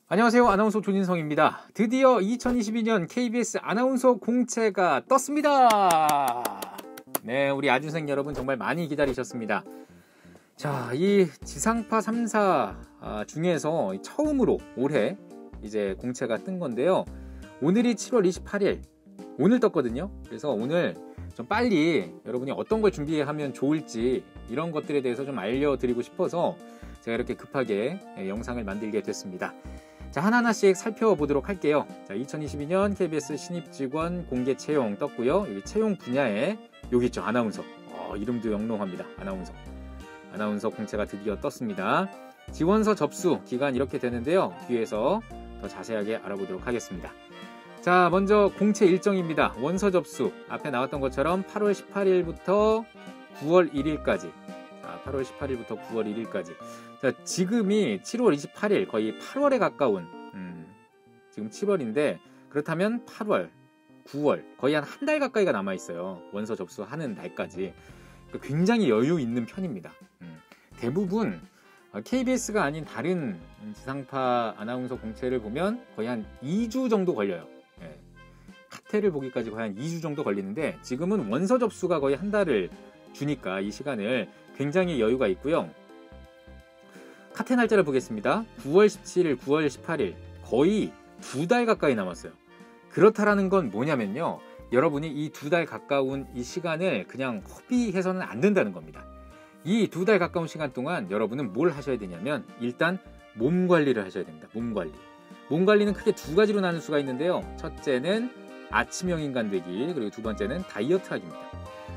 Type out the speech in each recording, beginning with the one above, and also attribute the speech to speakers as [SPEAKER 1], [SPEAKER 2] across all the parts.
[SPEAKER 1] 안녕하세요. 아나운서 조진성입니다. 드디어 2022년 KBS 아나운서 공채가 떴습니다. 네, 우리 아준생 여러분 정말 많이 기다리셨습니다. 자, 이 지상파 3사 중에서 처음으로 올해 이제 공채가 뜬 건데요. 오늘이 7월 28일, 오늘 떴거든요. 그래서 오늘 좀 빨리 여러분이 어떤 걸 준비하면 좋을지 이런 것들에 대해서 좀 알려드리고 싶어서 제가 이렇게 급하게 영상을 만들게 됐습니다. 자, 하나하나씩 살펴보도록 할게요. 자, 2022년 KBS 신입직원 공개 채용 떴고요. 여기 채용 분야에 여기 있죠. 아나운서. 이름도 영롱합니다. 아나운서 공채가 드디어 떴습니다. 지원서 접수 기간 이렇게 되는데요. 뒤에서 더 자세하게 알아보도록 하겠습니다. 자, 먼저 공채 일정입니다. 원서 접수 앞에 나왔던 것처럼 8월 18일부터 9월 1일까지. 자, 8월 18일부터 9월 1일까지. 자, 지금이 7월 28일 거의 8월에 가까운 지금 7월인데 그렇다면 8월, 9월 거의 한 달 가까이가 남아 있어요. 원서 접수하는 날까지. 그러니까 굉장히 여유 있는 편입니다. 대부분 KBS가 아닌 다른 지상파 아나운서 공채를 보면 거의 한 2주 정도 걸려요. 예. 카테를 보기까지 거의 한 2주 정도 걸리는데 지금은 원서 접수가 거의 한 달을 주니까 이 시간을 굉장히 여유가 있고요. 카테 날짜를 보겠습니다. 9월 17일, 9월 18일 거의 2달 가까이 남았어요. 그렇다라는 건 뭐냐면요. 여러분이 이 2달 가까운 이 시간을 그냥 허비해서는 안 된다는 겁니다. 이 2달 가까운 시간 동안 여러분은 뭘 하셔야 되냐면 일단 몸 관리를 하셔야 됩니다. 몸 관리. 몸 관리는 크게 두 가지로 나눌 수가 있는데요. 첫째는 아침형 인간 되기, 그리고 두 번째는 다이어트 하기입니다.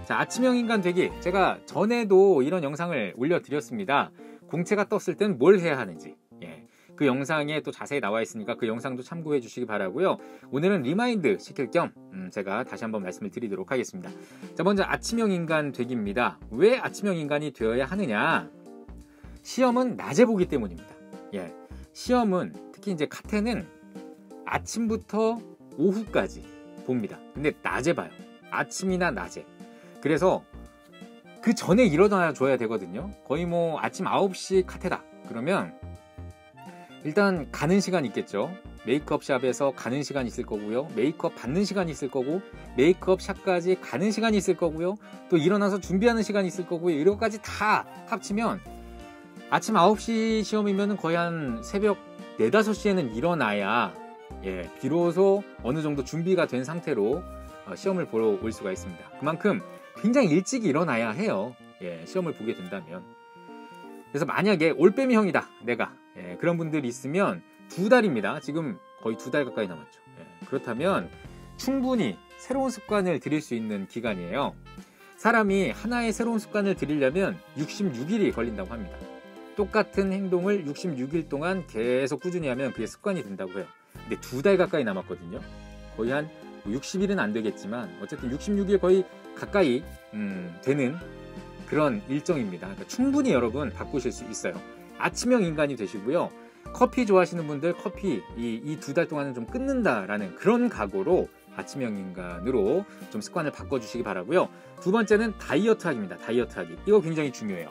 [SPEAKER 1] 자, 아침형 인간 되기. 제가 전에도 이런 영상을 올려드렸습니다. 공채가 떴을 땐 뭘 해야 하는지. 예. 그 영상에 또 자세히 나와 있으니까 그 영상도 참고해 주시기 바라고요. 오늘은 리마인드 시킬 겸 제가 다시 한번 말씀을 드리도록 하겠습니다. 자, 먼저 아침형 인간 되기입니다. 왜 아침형 인간이 되어야 하느냐? 시험은 낮에 보기 때문입니다. 예. 시험은 특히 이제 카테는 아침부터 오후까지 봅니다. 근데 낮에 봐요. 아침이나 낮에. 그래서 그 전에 일어나 줘야 되거든요. 거의 뭐 아침 9시 카테다. 그러면 일단 가는 시간 있겠죠. 메이크업 샵에서 가는 시간 있을 거고요. 메이크업 받는 시간이 있을 거고, 메이크업 샵까지 가는 시간이 있을 거고요. 또 일어나서 준비하는 시간이 있을 거고요. 이런 것까지 다 합치면 아침 9시 시험이면 거의 한 새벽 4, 5시에는 일어나야 비로소 어느 정도 준비가 된 상태로 시험을 보러 올 수가 있습니다. 그만큼 굉장히 일찍 일어나야 해요. 시험을 보게 된다면. 그래서 만약에 올빼미형이다 내가 그런 분들이 있으면 2달입니다. 지금 거의 2달 가까이 남았죠. 그렇다면 충분히 새로운 습관을 들일 수 있는 기간이에요. 사람이 하나의 새로운 습관을 들이려면 66일이 걸린다고 합니다. 똑같은 행동을 66일 동안 계속 꾸준히 하면 그게 습관이 된다고 해요. 근데 2달 가까이 남았거든요. 거의 한 60일은 안 되겠지만 어쨌든 66일 거의 가까이 되는 그런 일정입니다. 그러니까 충분히 여러분 바꾸실 수 있어요. 아침형 인간이 되시고요. 커피 좋아하시는 분들 커피 이 2달 동안은 좀 끊는다라는 그런 각오로 아침형 인간으로 좀 습관을 바꿔주시기 바라고요. 두 번째는 다이어트 하기입니다. 다이어트 하기. 이거 굉장히 중요해요.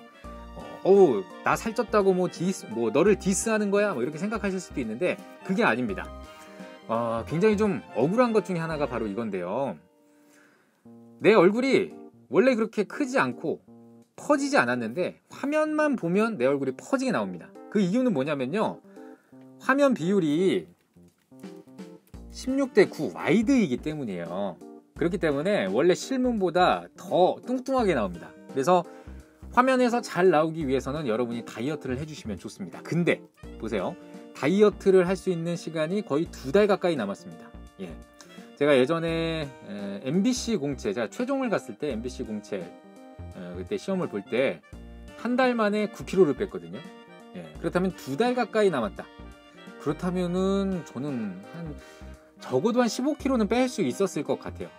[SPEAKER 1] 나 살쪘다고 뭐 너를 디스하는 거야? 뭐 이렇게 생각하실 수도 있는데 그게 아닙니다. 굉장히 좀 억울한 것 중에 하나가 바로 이건데요. 내 얼굴이 원래 그렇게 크지 않고 퍼지지 않았는데 화면만 보면 내 얼굴이 퍼지게 나옵니다. 그 이유는 뭐냐면요. 화면 비율이 16대 9 와이드이기 때문이에요. 그렇기 때문에 원래 실물보다 더 뚱뚱하게 나옵니다. 그래서 화면에서 잘 나오기 위해서는 여러분이 다이어트를 해주시면 좋습니다. 근데 보세요. 다이어트를 할 수 있는 시간이 거의 2달 가까이 남았습니다. 제가 예전에 MBC 공채, 제가 최종을 갔을 때 MBC 공채 그때 시험을 볼 때 한 달 만에 9kg를 뺐거든요. 그렇다면 2달 가까이 남았다. 그렇다면은 저는 적어도 한 15kg는 뺄 수 있었을 것 같아요.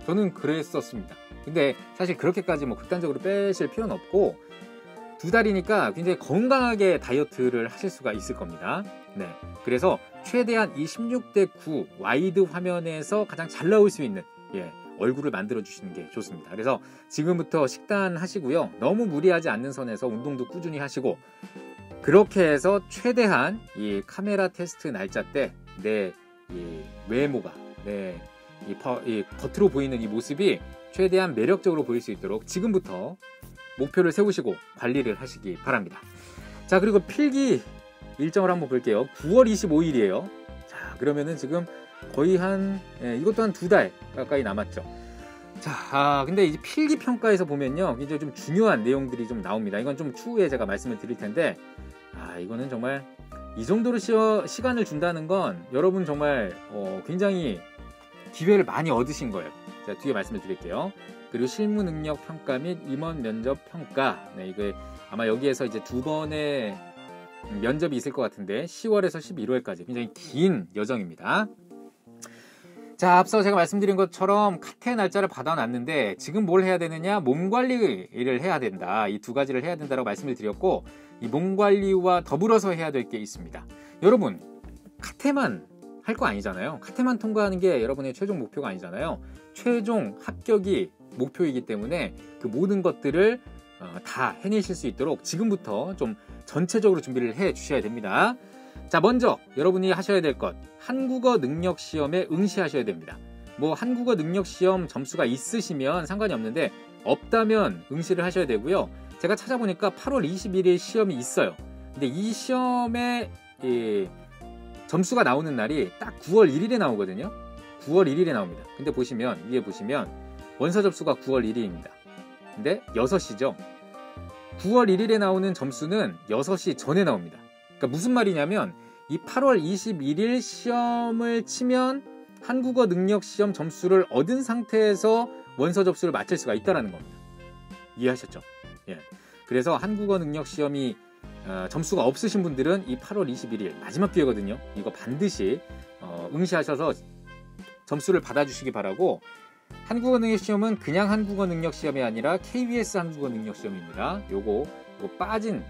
[SPEAKER 1] 저는 그랬었습니다. 근데 사실 그렇게까지 극단적으로 빼실 필요는 없고 2달이니까 굉장히 건강하게 다이어트를 하실 수가 있을 겁니다. 그래서 최대한 이 16대 9 와이드 화면에서 가장 잘 나올 수 있는 얼굴을 만들어 주시는 게 좋습니다. 그래서 지금부터 식단 하시고요. 너무 무리하지 않는 선에서 운동도 꾸준히 하시고 그렇게 해서 최대한 이 카메라 테스트 날짜 때 내 이 외모가 이 겉으로 보이는 이 모습이 최대한 매력적으로 보일 수 있도록 지금부터 목표를 세우시고 관리를 하시기 바랍니다. 자, 그리고 필기 일정을 한번 볼게요. 9월 25일이에요. 자, 그러면은 지금 거의 이것도 한 2달 가까이 남았죠. 자, 근데 이제 필기 평가에서 보면요, 이제 좀 중요한 내용들이 좀 나옵니다. 이건 좀 추후에 제가 말씀을 드릴 텐데, 이거는 정말 이 정도로 시간을 준다는 건 여러분 정말 굉장히 기회를 많이 얻으신 거예요. 제가 뒤에 말씀을 드릴게요. 그리고 실무 능력 평가 및 임원 면접 평가. 이게 아마 여기에서 이제 2번의 면접이 있을 것 같은데 10월에서 11월까지 굉장히 긴 여정입니다. 자, 앞서 제가 말씀드린 것처럼 카테 날짜를 받아놨는데 지금 뭘 해야 되느냐? 몸 관리를 해야 된다. 이 2가지를 해야 된다라고 말씀을 드렸고, 이 몸 관리와 더불어서 해야 될 게 있습니다. 여러분, 카테만 할 거 아니잖아요. 카테만 통과하는 게 여러분의 최종 목표가 아니잖아요. 최종 합격이 목표이기 때문에 그 모든 것들을 다 해내실 수 있도록 지금부터 좀 전체적으로 준비를 해 주셔야 됩니다. 자, 먼저 여러분이 하셔야 될 것, 한국어 능력 시험에 응시하셔야 됩니다. 뭐 한국어 능력 시험 점수가 있으시면 상관이 없는데 없다면 응시를 하셔야 되고요. 제가 찾아보니까 8월 21일 시험이 있어요. 근데 이 시험에 점수가 나오는 날이 딱 9월 1일에 나오거든요. 9월 1일에 나옵니다. 근데 보시면 위에 보시면 원서 접수가 9월 1일입니다. 근데 6시죠. 9월 1일에 나오는 점수는 6시 전에 나옵니다. 그러니까 무슨 말이냐면 이 8월 21일 시험을 치면 한국어 능력 시험 점수를 얻은 상태에서 원서 접수를 마칠 수가 있다는 겁니다. 이해하셨죠? 예. 그래서 한국어 능력 시험이 점수가 없으신 분들은 이 8월 21일 마지막 기회거든요. 이거 반드시 응시하셔서 점수를 받아주시기 바라고, 한국어 능력 시험은 그냥 한국어 능력 시험이 아니라 KBS 한국어 능력 시험입니다. 요거 빠진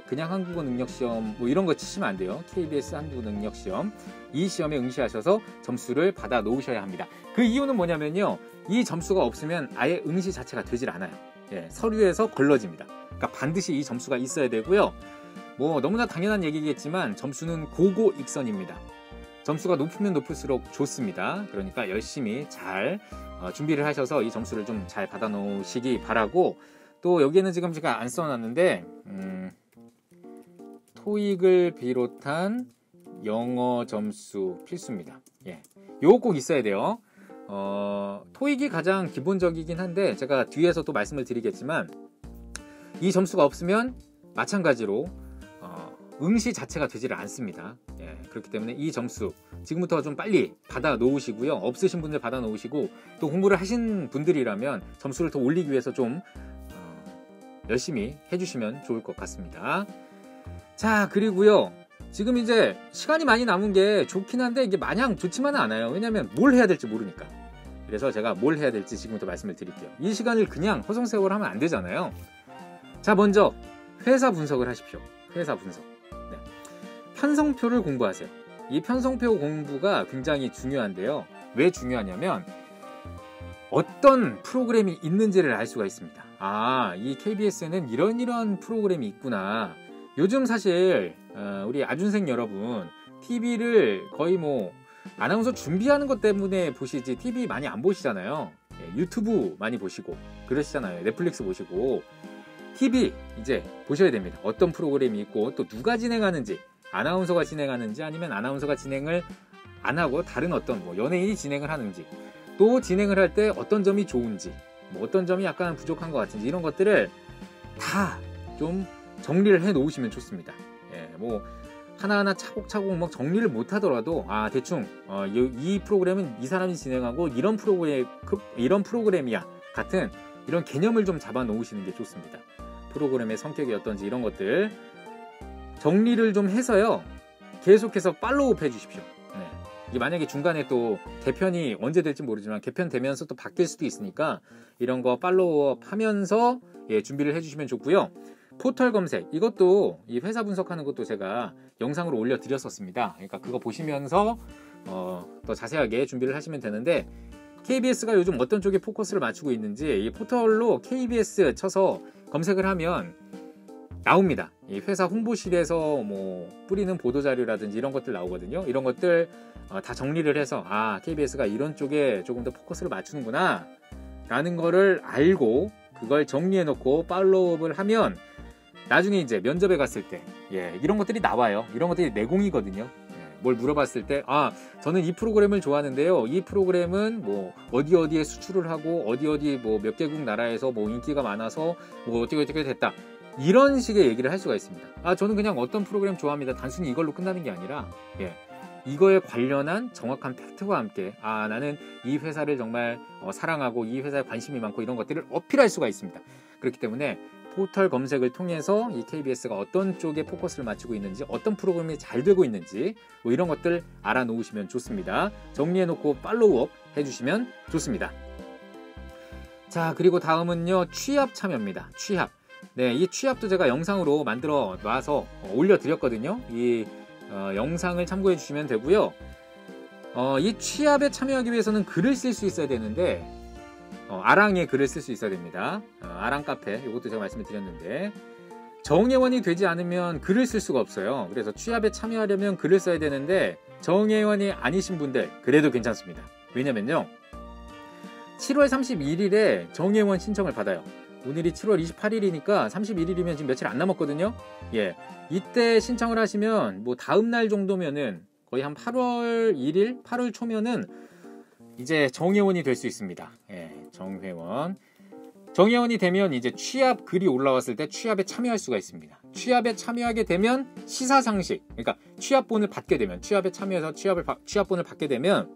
[SPEAKER 1] 그냥 한국어 능력 시험 뭐 이런 거 치시면 안 돼요. KBS 한국어 능력 시험, 이 시험에 응시하셔서 점수를 받아 놓으셔야 합니다. 그 이유는 뭐냐면요, 이 점수가 없으면 아예 응시 자체가 되질 않아요. 예, 서류에서 걸러집니다. 그러니까 반드시 이 점수가 있어야 되고요. 뭐 너무나 당연한 얘기겠지만 점수는 고고익선입니다. 점수가 높으면 높을수록 좋습니다. 그러니까 열심히 잘 준비를 하셔서 이 점수를 좀 잘 받아 놓으시기 바라고, 또 여기에는 지금 제가 안 써놨는데 토익을 비롯한 영어 점수 필수입니다. 예, 요거 꼭 있어야 돼요. 토익이 가장 기본적이긴 한데 제가 뒤에서 또 말씀을 드리겠지만 이 점수가 없으면 마찬가지로 응시 자체가 되지를 않습니다. 예, 그렇기 때문에 이 점수 지금부터 좀 빨리 받아 놓으시고요. 없으신 분들 받아 놓으시고, 또 공부를 하신 분들이라면 점수를 더 올리기 위해서 좀 열심히 해주시면 좋을 것 같습니다. 자, 그리고요, 지금 이제 시간이 많이 남은 게 좋긴 한데 이게 마냥 좋지만은 않아요. 왜냐면 뭘 해야 될지 모르니까. 그래서 제가 뭘 해야 될지 지금부터 말씀을 드릴게요. 이 시간을 그냥 허송세월 하면 안 되잖아요. 자, 먼저 회사 분석을 하십시오. 회사 분석. 네. 편성표를 공부하세요. 이 편성표 공부가 굉장히 중요한데요. 왜 중요하냐면 어떤 프로그램이 있는지를 알 수가 있습니다. 이 KBS에는 이런 프로그램이 있구나. 요즘 사실 우리 아준생 여러분 TV를 거의 뭐 아나운서 준비하는 것 때문에 보시지 TV 많이 안 보시잖아요. 유튜브 많이 보시고 그러시잖아요. 넷플릭스 보시고. TV 이제 보셔야 됩니다. 어떤 프로그램이 있고 또 누가 진행하는지, 아나운서가 진행하는지 아니면 아나운서가 진행을 안 하고 다른 어떤 뭐 연예인이 진행을 하는지, 또 진행을 할 때 어떤 점이 좋은지, 뭐 어떤 점이 약간 부족한 것 같은지, 이런 것들을 다 좀 정리를 해 놓으시면 좋습니다. 예, 뭐 하나하나 차곡차곡 막 정리를 못 하더라도 대충 이 프로그램은 이 사람이 진행하고 이런 프로그램이야 같은 이런 개념을 좀 잡아 놓으시는 게 좋습니다. 프로그램의 성격이 어떤지 이런 것들 정리를 좀 해서요, 계속해서 팔로우업 해주십시오. 네. 이게 만약에 중간에 또 개편이 언제 될지 모르지만 개편되면서 또 바뀔 수도 있으니까 이런 거 팔로우업 하면서 준비를 해주시면 좋고요. 포털 검색, 이것도 이 회사 분석하는 것도 제가 영상으로 올려드렸었습니다. 그러니까 그거 보시면서 더 자세하게 준비를 하시면 되는데, KBS가 요즘 어떤 쪽에 포커스를 맞추고 있는지 이 포털로 KBS 쳐서 검색을 하면 나옵니다. 이 회사 홍보실에서 뭐 뿌리는 보도자료라든지 이런 것들 나오거든요. 이런 것들 다 정리를 해서 KBS가 이런 쪽에 조금 더 포커스를 맞추는구나 라는 거를 알고 그걸 정리해 놓고 팔로우업을 하면 나중에 이제 면접에 갔을 때 이런 것들이 나와요. 이런 것들이 내공이거든요. 뭘 물어봤을 때 저는 이 프로그램을 좋아하는데요. 이 프로그램은 뭐 어디에 수출을 하고 어디 뭐 몇 개국 나라에서 뭐 인기가 많아서 뭐 어떻게 됐다. 이런 식의 얘기를 할 수가 있습니다. 저는 그냥 어떤 프로그램 좋아합니다. 단순히 이걸로 끝나는 게 아니라 이거에 관련한 정확한 팩트와 함께 나는 이 회사를 정말 사랑하고 이 회사에 관심이 많고 이런 것들을 어필할 수가 있습니다. 그렇기 때문에 포털 검색을 통해서 이 KBS가 어떤 쪽에 포커스를 맞추고 있는지 어떤 프로그램이 잘 되고 있는지 뭐 이런 것들 알아놓으시면 좋습니다. 정리해놓고 팔로우업 해주시면 좋습니다. 자, 그리고 다음은요, 취합 참여입니다. 취합. 이 취합도 제가 영상으로 만들어 놔서 올려드렸거든요. 이 영상을 참고해 주시면 되고요. 이 취합에 참여하기 위해서는 글을 쓸 수 있어야 되는데 아랑에 글을 쓸 수 있어야 됩니다. 아랑 카페 이것도 제가 말씀을 드렸는데 정회원이 되지 않으면 글을 쓸 수가 없어요. 그래서 취합에 참여하려면 글을 써야 되는데 정회원이 아니신 분들 그래도 괜찮습니다. 왜냐면요, 7월 31일에 정회원 신청을 받아요. 오늘이 7월 28일이니까 31일이면 지금 며칠 안 남았거든요. 이때 신청을 하시면 뭐 다음 날 정도면은 거의 한 8월 1일, 8월 초면은 이제 정회원이 될 수 있습니다. 정회원이 되면 이제 취합 글이 올라왔을 때 취합에 참여할 수가 있습니다. 취합에 참여하게 되면 시사상식, 그러니까 취합본을 받게 되면 취합에 참여해서 취합본을 받게 되면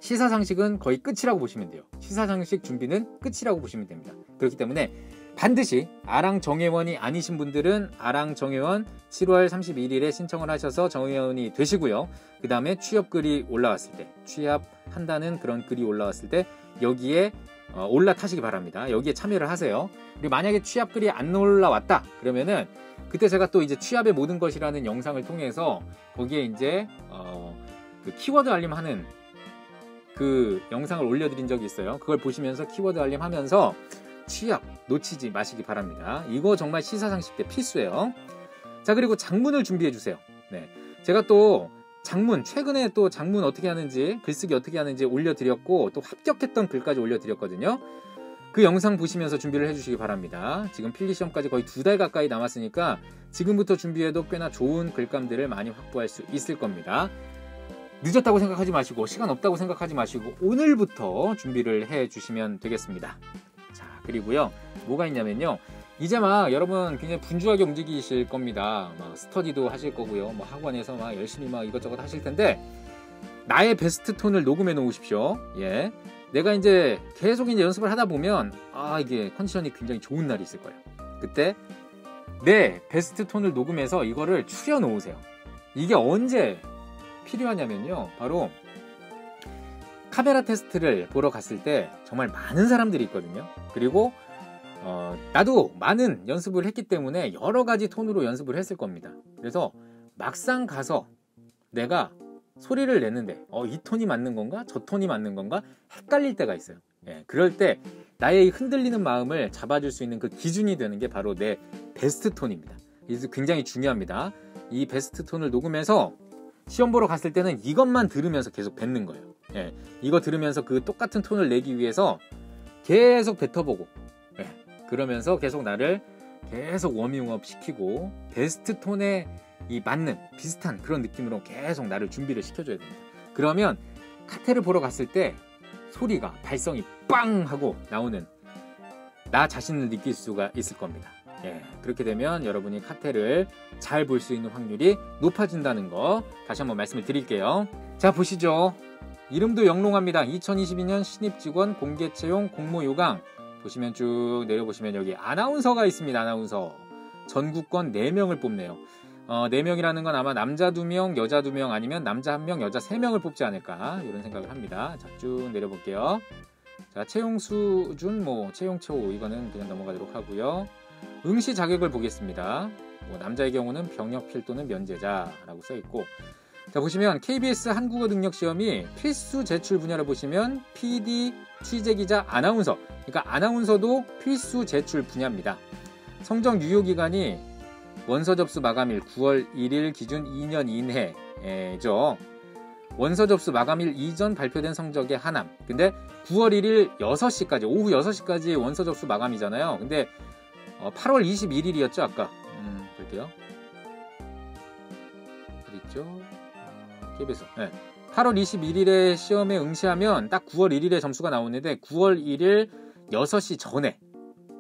[SPEAKER 1] 시사상식은 거의 끝이라고 보시면 돼요. 시사상식 준비는 끝이라고 보시면 됩니다. 그렇기 때문에 반드시 아랑 정회원이 아니신 분들은 아랑 정회원 7월 31일에 신청을 하셔서 정회원이 되시고요. 그 다음에 취업글이 올라왔을 때, 취합한다는 그런 글이 올라왔을 때 여기에 올라타시기 바랍니다. 여기에 참여를 하세요. 그리고 만약에 취합글이 안 올라왔다 그러면은 그때 제가 또 이제 취합의 모든 것이라는 영상을 통해서 거기에 이제 그 키워드 알림하는 그 영상을 올려드린 적이 있어요. 그걸 보시면서 키워드 알림하면서 취합 놓치지 마시기 바랍니다. 이거 정말 시사상식 때 필수예요. 자, 그리고 장문을 준비해 주세요. 제가 또 최근에 또 장문 어떻게 하는지, 글쓰기 어떻게 하는지 올려드렸고 또 합격했던 글까지 올려드렸거든요. 그 영상 보시면서 준비를 해주시기 바랍니다. 지금 필기시험까지 거의 2달 가까이 남았으니까 지금부터 준비해도 꽤나 좋은 글감들을 많이 확보할 수 있을 겁니다. 늦었다고 생각하지 마시고 시간 없다고 생각하지 마시고 오늘부터 준비를 해주시면 되겠습니다. 자, 그리고요, 뭐가 있냐면요, 이제 막 여러분 굉장히 분주하게 움직이실 겁니다. 막 스터디도 하실 거고요, 뭐 학원에서 막 열심히 막 이것저것 하실 텐데 나의 베스트 톤을 녹음해 놓으십시오. 내가 이제 계속 이제 연습을 하다 보면 이게 컨디션이 굉장히 좋은 날이 있을 거예요. 그때 내 베스트 톤을 녹음해서 이거를 추려 놓으세요. 이게 언제 필요하냐면요, 바로 카메라 테스트를 보러 갔을 때 정말 많은 사람들이 있거든요. 그리고 나도 많은 연습을 했기 때문에 여러 가지 톤으로 연습을 했을 겁니다. 그래서 막상 가서 내가 소리를 내는데 이 톤이 맞는 건가? 저 톤이 맞는 건가? 헷갈릴 때가 있어요. 그럴 때 나의 흔들리는 마음을 잡아줄 수 있는 그 기준이 되는 게 바로 내 베스트 톤입니다. 그래서 굉장히 중요합니다. 이 베스트 톤을 녹음해서 시험 보러 갔을 때는 이것만 들으면서 계속 뱉는 거예요. 이거 들으면서 그 똑같은 톤을 내기 위해서 계속 뱉어보고 그러면서 계속 나를 계속 워밍업 시키고 베스트 톤에 이 맞는 비슷한 그런 느낌으로 계속 나를 준비를 시켜줘야 됩니다. 그러면 카테를 보러 갔을 때 소리가 발성이 빵 하고 나오는 나 자신을 느낄 수가 있을 겁니다. 그렇게 되면 여러분이 카테를 잘 볼 수 있는 확률이 높아진다는 거 다시 한번 말씀을 드릴게요. 자, 보시죠. 이름도 영롱합니다. 2022년 신입직원 공개채용 공모 요강 보시면 쭉 내려보시면 여기 아나운서가 있습니다. 아나운서 전국권 4명을 뽑네요. 4명이라는 건 아마 남자 2명, 여자 2명 아니면 남자 1명, 여자 3명을 뽑지 않을까 이런 생각을 합니다. 자, 쭉 내려볼게요. 자, 채용 수준, 채용 처우 이거는 그냥 넘어가도록 하고요. 응시 자격을 보겠습니다. 남자의 경우는 병역 필도는 면제자라고 써있고, 자, 보시면 KBS 한국어 능력 시험이 필수 제출 분야를 보시면 PD, 취재기자, 아나운서, 그러니까 아나운서도 필수 제출 분야입니다. 성적 유효기간이 원서 접수 마감일 9월 1일 기준 2년 이내죠. 원서 접수 마감일 이전 발표된 성적의 하남. 근데 9월 1일 6시까지, 오후 6시까지 원서 접수 마감이잖아요. 근데 8월 21일이었죠, 아까. 볼게요. 어딨죠? KBS. 네. 8월 21일에 시험에 응시하면 딱 9월 1일에 점수가 나오는데 9월 1일 6시 전에,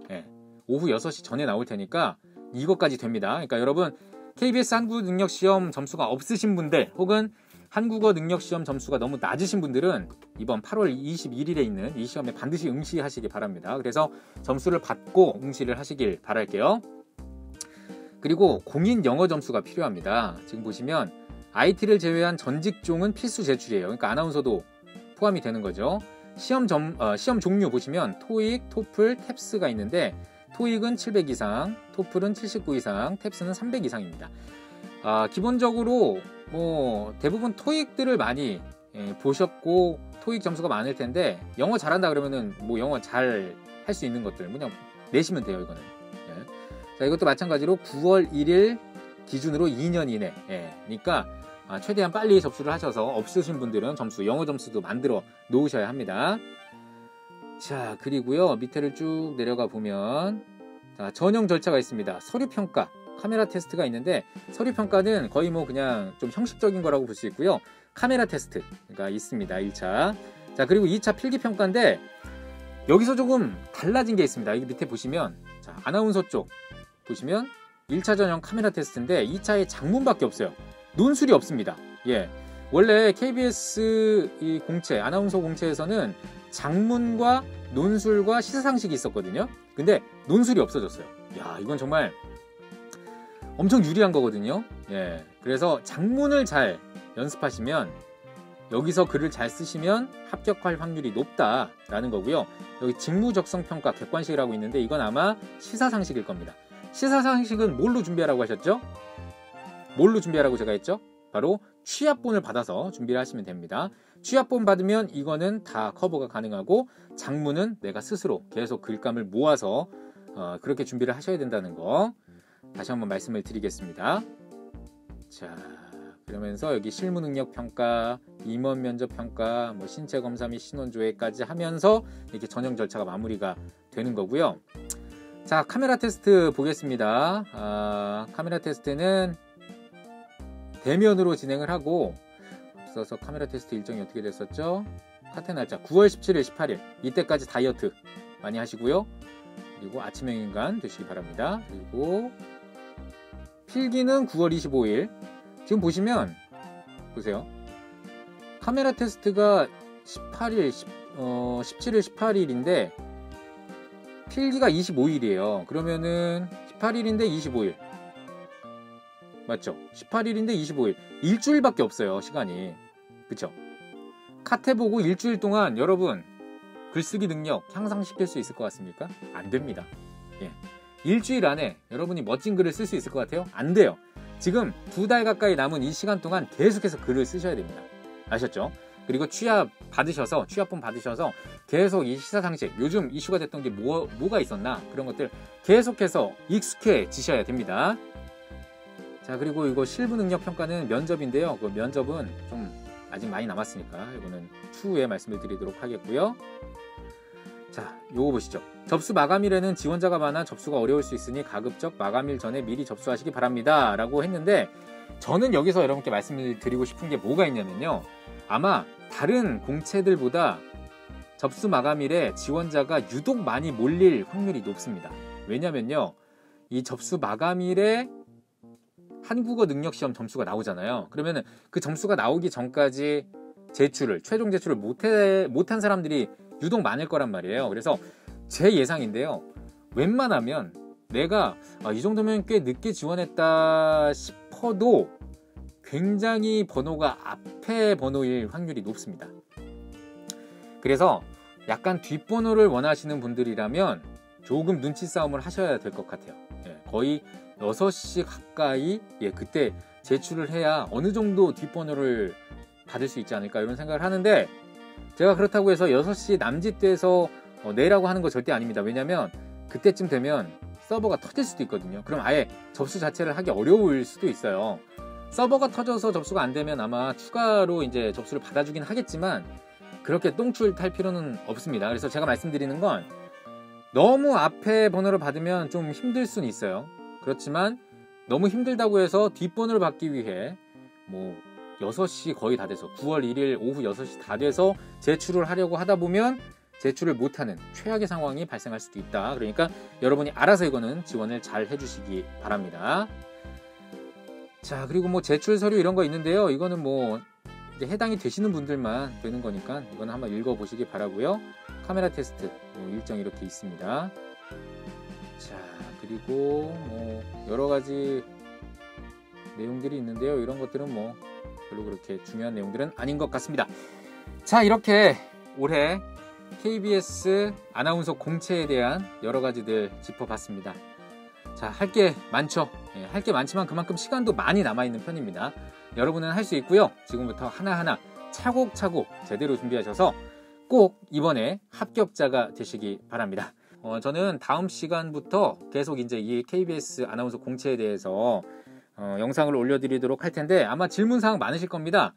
[SPEAKER 1] 네. 오후 6시 전에 나올 테니까 이것까지 됩니다. 그러니까 여러분 KBS 한국어 능력 시험 점수가 없으신 분들 혹은 한국어 능력 시험 점수가 너무 낮으신 분들은 이번 8월 21일에 있는 이 시험에 반드시 응시하시기 바랍니다. 그래서 점수를 받고 응시를 하시길 바랄게요. 그리고 공인 영어 점수가 필요합니다. 지금 보시면 IT를 제외한 전 직종은 필수 제출이에요. 그러니까 아나운서도 포함이 되는 거죠. 시험 종류 보시면 토익, 토플, 탭스가 있는데 토익은 700 이상, 토플은 79 이상, 탭스는 300 이상입니다. 기본적으로 뭐 대부분 토익들을 많이 보셨고 토익 점수가 많을 텐데 영어 잘한다 그러면은 뭐 영어 잘 할 수 있는 것들 그냥 내시면 돼요. 이거는. 자, 이것도 마찬가지로 9월 1일 기준으로 2년 이내. 그러니까 최대한 빨리 접수를 하셔서 없으신 분들은 점수, 영어 점수도 만들어 놓으셔야 합니다. 자, 그리고요 밑에를 쭉 내려가 보면 자, 전형 절차가 있습니다. 서류평가, 카메라 테스트가 있는데 서류평가는 거의 뭐 그냥 좀 형식적인 거라고 볼 수 있고요. 카메라 테스트가 있습니다. 1차. 자, 그리고 2차 필기평가인데 여기서 조금 달라진 게 있습니다. 여기 밑에 보시면 자, 아나운서 쪽 보시면 1차 전형 카메라 테스트인데 2차에 장문밖에 없어요. 논술이 없습니다. 예. 원래 KBS 이 공채, 아나운서 공채에서는 장문과 논술과 시사상식이 있었거든요. 근데 논술이 없어졌어요. 야, 이건 정말 엄청 유리한 거거든요. 예. 그래서 장문을 잘 연습하시면 여기서 글을 잘 쓰시면 합격할 확률이 높다라는 거고요. 여기 직무적성평가 객관식이라고 있는데 이건 아마 시사상식일 겁니다. 시사상식은 뭘로 준비하라고 하셨죠? 뭘로 준비하라고 제가 했죠? 바로 취합본을 받아서 준비를 하시면 됩니다. 취합본 받으면 이거는 다 커버가 가능하고 장문은 내가 스스로 계속 글감을 모아서 그렇게 준비를 하셔야 된다는 거 다시 한번 말씀을 드리겠습니다. 자, 그러면서 여기 실무능력평가, 임원면접평가, 뭐 신체검사 및 신원조회까지 하면서 이렇게 전형 절차가 마무리가 되는 거고요. 자, 카메라 테스트 보겠습니다. 카메라 테스트는 대면으로 진행을 하고 앞서서 카메라 테스트 일정이 어떻게 됐었죠? 카테 날짜 9월 17일, 18일 이때까지 다이어트 많이 하시고요. 그리고 아침형 인간 되시기 바랍니다. 그리고 필기는 9월 25일. 지금 보시면 보세요. 카메라 테스트가 17일, 18일인데 필기가 25일이에요. 그러면은 18일인데 25일. 맞죠? 18일인데 25일. 일주일밖에 없어요, 시간이. 그쵸? 카테 보고 일주일 동안 여러분 글쓰기 능력 향상시킬 수 있을 것 같습니까? 안 됩니다. 예. 일주일 안에 여러분이 멋진 글을 쓸 수 있을 것 같아요? 안 돼요. 지금 2달 가까이 남은 이 시간 동안 계속해서 글을 쓰셔야 됩니다. 아셨죠? 그리고 취합본 받으셔서 계속 이 시사상식, 요즘 이슈가 됐던 게 뭐가 있었나? 그런 것들 계속해서 익숙해지셔야 됩니다. 자, 그리고 이거 실무능력평가는 면접인데요. 그 면접은 좀 아직 많이 남았으니까 이거는 추후에 말씀을 드리도록 하겠고요. 자, 요거 보시죠. 접수 마감일에는 지원자가 많아 접수가 어려울 수 있으니 가급적 마감일 전에 미리 접수하시기 바랍니다. 라고 했는데 저는 여기서 여러분께 말씀을 드리고 싶은 게 뭐가 있냐면요. 아마 다른 공채들보다 접수 마감일에 지원자가 유독 많이 몰릴 확률이 높습니다. 왜냐면요. 이 접수 마감일에 한국어 능력시험 점수가 나오잖아요. 그러면은 그 점수가 나오기 전까지 최종 제출을 못한 사람들이 유독 많을 거란 말이에요. 그래서 제 예상인데요. 웬만하면 내가 이 정도면 꽤 늦게 지원했다 싶어도 굉장히 번호가 앞에 번호일 확률이 높습니다. 그래서 약간 뒷번호를 원하시는 분들이라면 조금 눈치 싸움을 하셔야 될 것 같아요. 거의 6시 가까이 그때 제출을 해야 어느 정도 뒷번호를 받을 수 있지 않을까 이런 생각을 하는데 제가 그렇다고 해서 6시 남짓돼서 내라고 하는 거 절대 아닙니다. 왜냐면 그때쯤 되면 서버가 터질 수도 있거든요. 그럼 아예 접수 자체를 하기 어려울 수도 있어요. 서버가 터져서 접수가 안 되면 아마 추가로 이제 접수를 받아주긴 하겠지만 그렇게 똥줄 탈 필요는 없습니다. 그래서 제가 말씀드리는 건 너무 앞에 번호를 받으면 좀 힘들 수는 있어요. 그렇지만 너무 힘들다고 해서 뒷번호를 받기 위해 뭐 6시 거의 다 돼서 9월 1일 오후 6시 다 돼서 제출을 하려고 하다 보면 제출을 못하는 최악의 상황이 발생할 수도 있다. 그러니까 여러분이 알아서 이거는 지원을 잘 해주시기 바랍니다. 자, 그리고 뭐 제출 서류 이런 거 있는데요. 이거는 뭐 이제 해당이 되시는 분들만 되는 거니까 이거는 한번 읽어보시기 바라고요. 카메라 테스트 일정 이렇게 있습니다. 자, 그리고 뭐 여러 가지 내용들이 있는데요. 이런 것들은 뭐 별로 그렇게 중요한 내용들은 아닌 것 같습니다. 자, 이렇게 올해 KBS 아나운서 공채에 대한 여러 가지들 짚어봤습니다. 자, 할 게 많죠. 할 게 많지만 그만큼 시간도 많이 남아있는 편입니다. 여러분은 할 수 있고요. 지금부터 하나하나 차곡차곡 제대로 준비하셔서 꼭 이번에 합격자가 되시기 바랍니다. 저는 다음 시간부터 계속 이제 이 KBS 아나운서 공채에 대해서 영상을 올려드리도록 할 텐데 아마 질문사항 많으실 겁니다.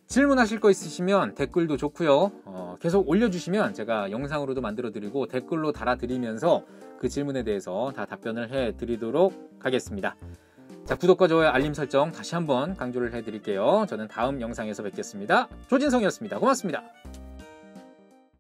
[SPEAKER 1] 질문하실 거 있으시면 댓글도 좋고요. 계속 올려주시면 제가 영상으로도 만들어드리고 댓글로 달아드리면서 그 질문에 대해서 다 답변을 해드리도록 하겠습니다. 자, 구독과 좋아요, 알림 설정 다시 한번 강조를 해드릴게요. 저는 다음 영상에서 뵙겠습니다. 조진성이었습니다. 고맙습니다.